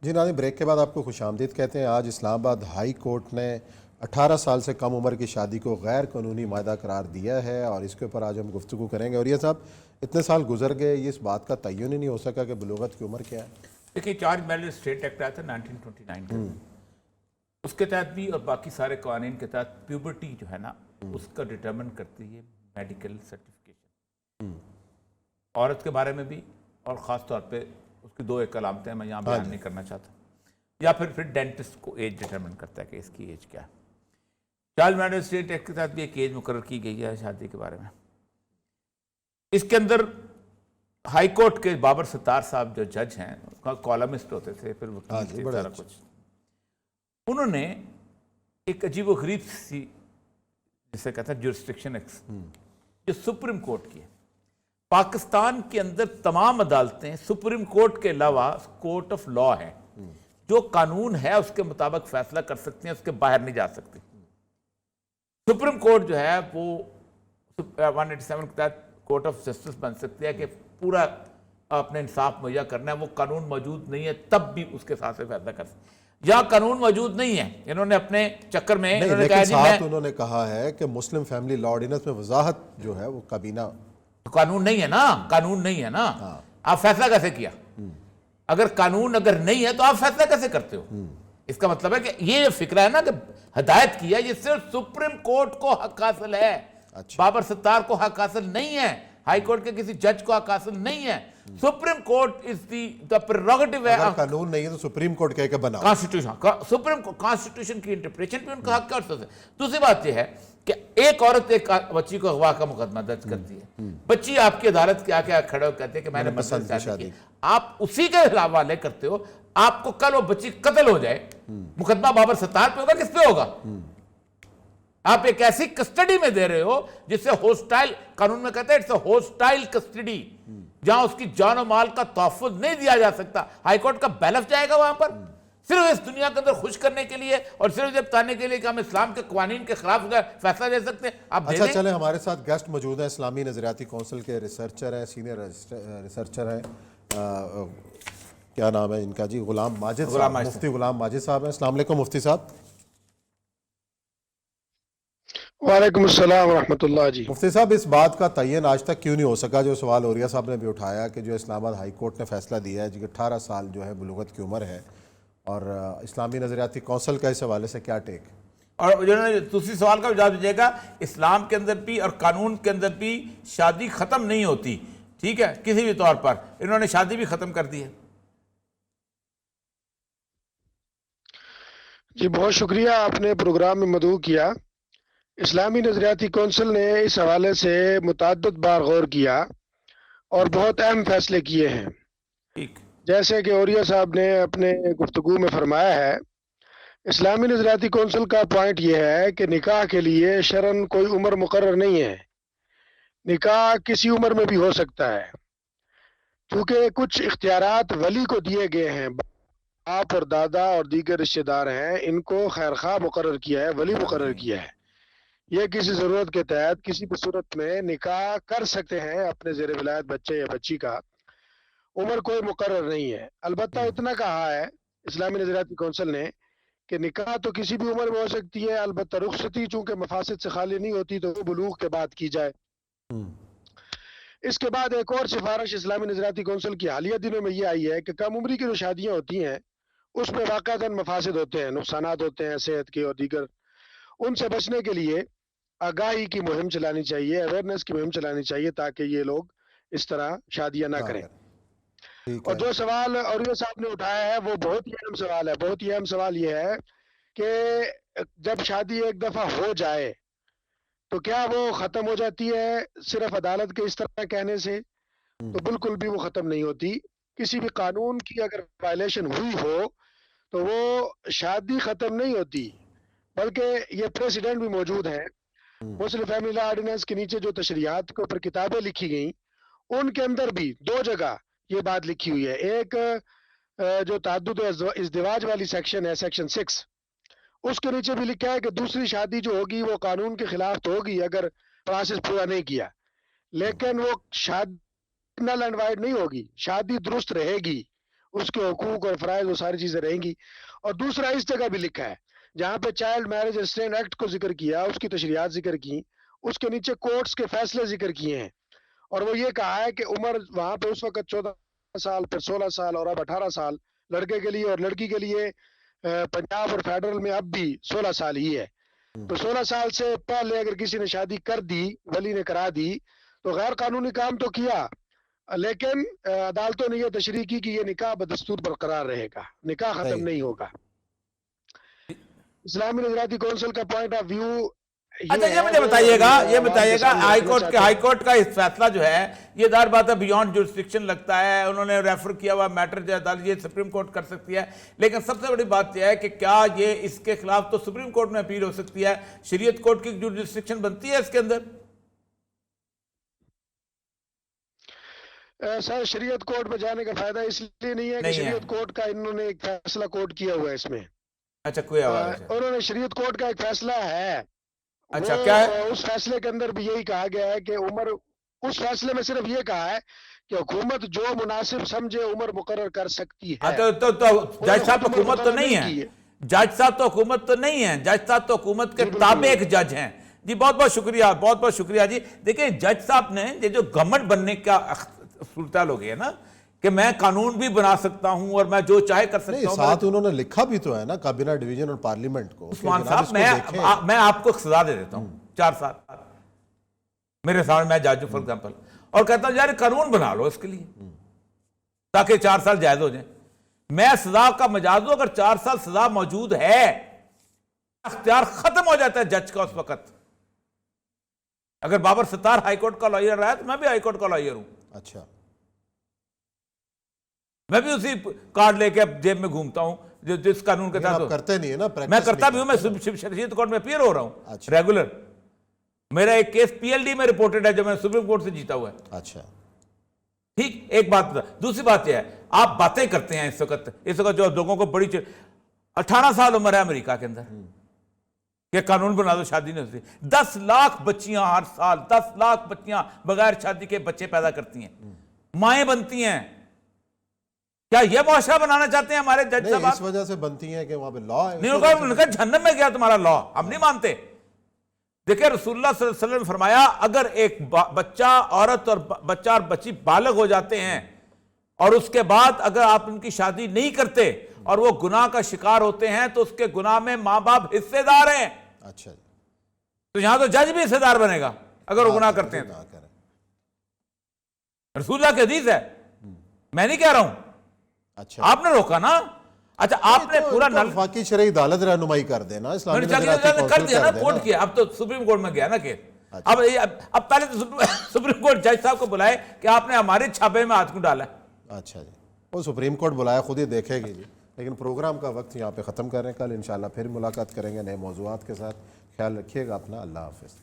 جی ناظرین، بریک کے بعد آپ کو خوش آمدید کہتے ہیں۔ آج اسلام آباد ہائی کورٹ نے 18 سال سے کم عمر کی شادی کو غیر قانونی معاہدہ قرار دیا ہے، اور اس کے اوپر آج ہم گفتگو کریں گے۔ اور یہ صاحب، اتنے سال گزر گئے، یہ اس بات کا تعین ہی نہیں ہو سکا کہ بلوغت کی عمر کیا ہے۔ دیکھیں، چارج میرج اسٹیٹ ایکٹ آیا تھا 1929 کے اندر، اس کے تحت بھی اور باقی سارے قوانین کے تحت پیوبرٹی جو ہے نا اس کا ڈٹرمن کرتی ہے میڈیکل سرٹیفکیشن، عورت کے بارے میں بھی، اور خاص طور پہ اس کی 2 ایک علامتیں میں یہاں بیان نہیں کرنا چاہتا، یا پھر ڈینٹسٹ کو ایج ڈٹرمن کرتا ہے کہ اس کی ایج کیا ہے۔ چارج میرج اسٹیٹ ایکٹ کے تحت بھی ایک ایج مقرر کی گئی ہے شادی کے بارے میں۔ اس کے اندر ہائی کورٹ کے بابر ستار صاحب جو جج ہیں، کالمسٹ ہوتے تھے، پھر وکیل تھے، سارا کچھ، انہوں نے ایک عجیب و غریب سی جسے کہتے ہیں جورسڈکشن ایکٹ، جو سپریم کورٹ کی ہے۔ پاکستان کے اندر تمام عدالتیں سپریم کورٹ کے علاوہ کورٹ آف لا ہے، جو قانون ہے اس کے مطابق فیصلہ کر سکتے ہیں، اس کے باہر نہیں جا سکتے۔ سپریم کورٹ جو ہے وہ 187 کے تحت کورٹ آف جسٹس بن سکتی ہے کہ پورا اپنے انصاف مہیا کرنا ہے، وہ قانون موجود نہیں ہے تب بھی اس کے ساتھ سے فیصلہ کر سکتے ہیں۔ یا قانون موجود نہیں ہے، انہوں نے اپنے چکر میں لیکن ساتھ انہوں نے کہا ہے کہ مسلم فیملی لا آرڈیننس میں وضاحت جو ہے وہ کابینہ قانون نہیں ہے نا، قانون نہیں ہے نا، آپ فیصلہ کیسے کیا؟ اگر قانون اگر نہیں ہے تو آپ فیصلہ کیسے کرتے ہو؟ اس کا مطلب ہے کہ یہ فکرہ ہے نا کہ ہدایت کی ہے، یہ صرف سپریم کورٹ کو حق حاصل ہے، بابر ستار کو حق حاصل نہیں ہے، ہائی کورٹ کے کسی جج کو حق حاصل نہیں ہے۔ Supreme court is the prerogative ہے۔ اگر قانون نہیں ہے تو سپریم کورٹ کہہ کے بنا کانسٹیٹیوشن کی انٹرپریشن پہ ان کا حق کیا ہو سکتا ہے۔ دوسری بات یہ ہے کہ ایک عورت ایک بچی کو اغوا کا مقدمہ درج کرتی ہے، بچی آپ کی عدالت کے آکے کھڑے ہو کہتے ہیں کہ میں نے مسئلہ شادی کی، آپ اسی کے حوالے کرتے ہو، آپ کو کل وہ بچی قتل ہو جائے، مقدمہ بابر ستار پہ ہوگا، کس پہ ہوگا؟ آپ ایک ایسی کسٹڈی میں دے رہے ہو جس سے ہوسٹائل، قانون میں کہتے ہیں اٹس اے ہوسٹائل کسٹڈی، جہاں اس کی جان و مال کا تحفظ نہیں دیا جا سکتا۔ ہائی کورٹ کا بیلف جائے گا وہاں پر صرف اس دنیا کے اندر خوش کرنے کے لیے اور صرف یہ بتانے کے لیے کہ ہم اسلام کے قوانین کے خلاف فیصلہ لے سکتے ہیں۔ آپ اچھا چلیں، ہمارے ساتھ گیسٹ موجود ہیں، اسلامی نظریاتی کونسل کے ریسرچر ہیں، سینئر ریسرچر ہیں، کیا نام ہے ان کا جی؟ غلام ماجد صاحب، مفتی غلام ماجد صاحب ہیں۔ السلام علیکم مفتی صاحب۔ وعلیکم السلام ورحمۃ اللہ۔ جی مفتی صاحب، اس بات کا تعین آج تک کیوں نہیں ہو سکا جو سوال اوریہ صاحب نے بھی اٹھایا کہ جو اسلام آباد ہائی کورٹ نے فیصلہ دیا ہے کہ 18 سال جو ہے بلوغت کی عمر ہے، اور اسلامی نظریاتی کونسل کا اس حوالے سے کیا ٹیک؟ اور جو ہے دوسری سوال کا جواب دیجیے گا، اسلام کے اندر بھی اور قانون کے اندر بھی شادی ختم نہیں ہوتی، ٹھیک ہے، کسی بھی طور پر انہوں نے شادی بھی ختم کر دی ہے۔ جی بہت شکریہ، آپ نے پروگرام میں مدعو کیا۔ اسلامی نظریاتی کونسل نے اس حوالے سے متعدد بار غور کیا اور بہت اہم فیصلے کیے ہیں۔ ٹھیک، جیسے کہ اوریہ صاحب نے اپنے گفتگو میں فرمایا ہے، اسلامی نظریاتی کونسل کا پوائنٹ یہ ہے کہ نکاح کے لیے شرعاً کوئی عمر مقرر نہیں ہے، نکاح کسی عمر میں بھی ہو سکتا ہے، چونکہ کچھ اختیارات ولی کو دیے گئے ہیں، باپ اور دادا اور دیگر رشتہ دار ہیں، ان کو خیرخواہ مقرر کیا ہے، ولی مقرر کیا ہے، یہ کسی ضرورت کے تحت کسی بھی صورت میں نکاح کر سکتے ہیں اپنے زیر ولایت بچے یا بچی کا، عمر کوئی مقرر نہیں ہے۔ البتہ اتنا کہا ہے اسلامی نظریاتی کونسل نے کہ نکاح تو کسی بھی عمر میں ہو سکتی ہے، البتہ رخصتی چونکہ مفاسد سے خالی نہیں ہوتی تو وہ بلوغ کے بعد کی جائے۔ اس کے بعد ایک اور سفارش اسلامی نظریاتی کونسل کی حالیہ دنوں میں یہ آئی ہے کہ کم عمری کی جو شادیاں ہوتی ہیں اس میں واقعتاً مفاسد ہوتے ہیں، نقصانات ہوتے ہیں صحت کے اور دیگر، ان سے بچنے کے لیے آگاہی کی مہم چلانی چاہیے، اویئرنیس کی مہم چلانی چاہیے تاکہ یہ لوگ اس طرح شادیاں نہ کریں۔ اور جو سوال اوریہ صاحب نے اٹھایا ہے وہ بہت ہی اہم سوال ہے۔ بہت ہی اہم سوال یہ ہے کہ جب شادی ایک دفعہ ہو جائے تو کیا وہ ختم ہو جاتی ہے صرف عدالت کے اس طرح کہنے سے؟ تو بالکل بھی وہ ختم نہیں ہوتی۔ کسی بھی قانون کی اگر وائلیشن ہوئی ہو تو وہ شادی ختم نہیں ہوتی، بلکہ یہ پریسیڈنٹ بھی موجود ہیں۔ مسلم فیملی لا آرڈیننس کے نیچے جو تشریحات کے اوپر کتابیں لکھی گئیں ان کے اندر بھی 2 جگہ یہ بات لکھی ہوئی ہے۔ ایک جو تعدد ازدواج والی سیکشن ہے، سیکشن 6، اس کے نیچے بھی لکھا ہے کہ دوسری شادی جو ہوگی وہ قانون کے خلاف تو ہوگی اگر پروسیس پورا نہیں کیا، لیکن وہ شادی نل اینڈ وائڈ نہیں ہوگی، شادی درست رہے گی، اس کے حقوق اور فرائض وہ ساری چیزیں رہیں گی. اور دوسرا اس جگہ بھی لکھا ہے جہاں پہ چائلڈ میرج ریسٹرین ایکٹ کو ذکر کیا، اس کی تشریحات ذکر کی، اس کے نیچے کورٹس کے فیصلے ذکر کیے ہیں، اور وہ یہ کہا ہے کہ عمر وہاں پہ اس وقت 14 سال، پھر 16 سال اور اب 18 سال لڑکے کے لیے، اور لڑکی کے لیے پنجاب اور فیڈرل میں اب بھی 16 سال ہی ہے. تو 16 سال سے پہلے اگر کسی نے شادی کر دی، ولی نے کرا دی، تو غیر قانونی کام تو کیا، لیکن عدالتوں نے یہ تشریح کی کہ یہ نکاح بدستور برقرار رہے گا، نکاح ختم نہیں ہوگا. اسلامی نظراتی کونسل کا پوائنٹ آف ویو اچھا یہ مجھے بتائیے گا ہائی کورٹ کا اس فیصلہ جو ہے یہ دار بات ہے بیونڈ جورسڈکشن لگتا ہے، انہوں نے ریفر کیا ہوا میٹر جو ہے یہ سپریم کورٹ کر سکتی ہے، لیکن سب سے بڑی بات یہ ہے کہ کیا یہ اس کے خلاف تو سپریم کورٹ میں اپیل ہو سکتی ہے، شریعت کورٹ کی جورسڈکشن بنتی ہے اس کے اندر؟ سر شریعت کورٹ میں جانے کا فائدہ اس لیے نہیں ہے کہ شریعت کورٹ کا انہوں نے ایک فیصلہ کوٹ کیا ہوا ہے اس میں. اچھا کوئی آواز ہے انہوں نے شریعت کورٹ کا ایک فیصلہ ہے، اچھا کیا ہے اس فیصلے کے اندر بھی یہی کہا گیا ہے کہ عمر، اس فیصلے میں صرف یہ کہا ہے کہ حکومت جو مناسب سمجھے عمر مقرر کر سکتی ہے. تو جج صاحب تو حکومت تو نہیں ہے، جج صاحب تو حکومت تو نہیں ہے، جج صاحب تو حکومت کے تابع ایک جج ہیں. جی بہت بہت شکریہ، بہت بہت شکریہ. جی دیکھیں جج صاحب نے یہ جو گورنمنٹ بننے کا صورتحال ہو گیا نا کہ میں قانون بھی بنا سکتا ہوں اور میں جو چاہے کر سکتا ہوں. ساتھ انہوں نے لکھا بھی تو ہے نا کابینہ ڈویژن اور پارلیمنٹ کو. عثمان صاحب میں آپ کو سزا دے دیتا ہوں 4 سال میرے سامنے، میں جج ہوں فار ایگزامپل، اور کہتا ہوں یار قانون بنا لو اس کے لیے تاکہ 4 سال جائز ہو جائیں. میں سزا کا مجاز ہوں، اگر 4 سال سزا موجود ہے اختیار ختم ہو جاتا ہے جج کا اس وقت. اگر بابر ستار ہائی کورٹ کا لائر رہا ہے تو میں بھی ہائی کورٹ کا لائر ہوں. اچھا میں بھی اسی کارڈ لے کے جیب میں گھومتا ہوں جس قانون کے تحت کرتے نہیں ہے نا، میں کرتا بھی ہوں. میں شریعت کورٹ میں اپیئر ہو رہا ہوں ریگولر. میرا ایک کیس پی ایل ڈی میں رپورٹڈ ہے جو میں سپریم کورٹ سے جیتا ہوا ہے. اچھا ٹھیک، ایک بات. دوسری بات یہ ہے آپ باتیں کرتے ہیں اس وقت جو لوگوں کو بڑی 18 سال عمر ہے امریکہ کے اندر کہ قانون بنا دو شادی نہیں ہوتی. 10 لاکھ بچیاں ہر سال، 10 لاکھ بچیاں بغیر شادی کے بچے پیدا کرتی ہیں، مائیں بنتی ہیں. کیا یہ معاشرہ بنانا چاہتے ہیں ہمارے جج صاحب؟ اس وجہ سے بنتی ہیں کہ وہاں پہ لا ہے. نہیں ہوگا، انہوں نے کہا جہنم میں گیا تمہارا لا، ہم نہیں مانتے. دیکھیں رسول اللہ صلی اللہ علیہ وسلم نے فرمایا اگر ایک بچہ، عورت اور بچہ اور بچی بالغ ہو جاتے ہیں اور اس کے بعد اگر آپ ان کی شادی نہیں کرتے اور وہ گناہ کا شکار ہوتے ہیں تو اس کے گناہ میں ماں باپ حصے دار ہیں. اچھا تو یہاں تو جج بھی حصے دار بنے گا اگر وہ گناہ کرتے ہیں. رسول اللہ کی حدیث ہے، میں نہیں کہہ رہا ہوں. اچھا آپ نے روکا نا. اچھا آپ نے پورا وفاقی شرعی عدالت رہنمائی کر دینا، اسلامی کر دیا نا کورٹ کیا. اب تو سپریم کورٹ میں گیا نا کیس. اب پہلے تو سپریم کورٹ جج صاحب کو بلائے کہ آپ نے ہمارے چھاپے میں ہاتھ کیوں ڈالا ہے. اچھا جی، وہ سپریم کورٹ بلایا خود ہی دیکھے گی جی. لیکن پروگرام کا وقت یہاں پہ ختم کر رہے ہیں. کل انشاءاللہ پھر ملاقات کریں گے نئے موضوعات کے ساتھ. خیال رکھیے گا اپنا. اللہ حافظ.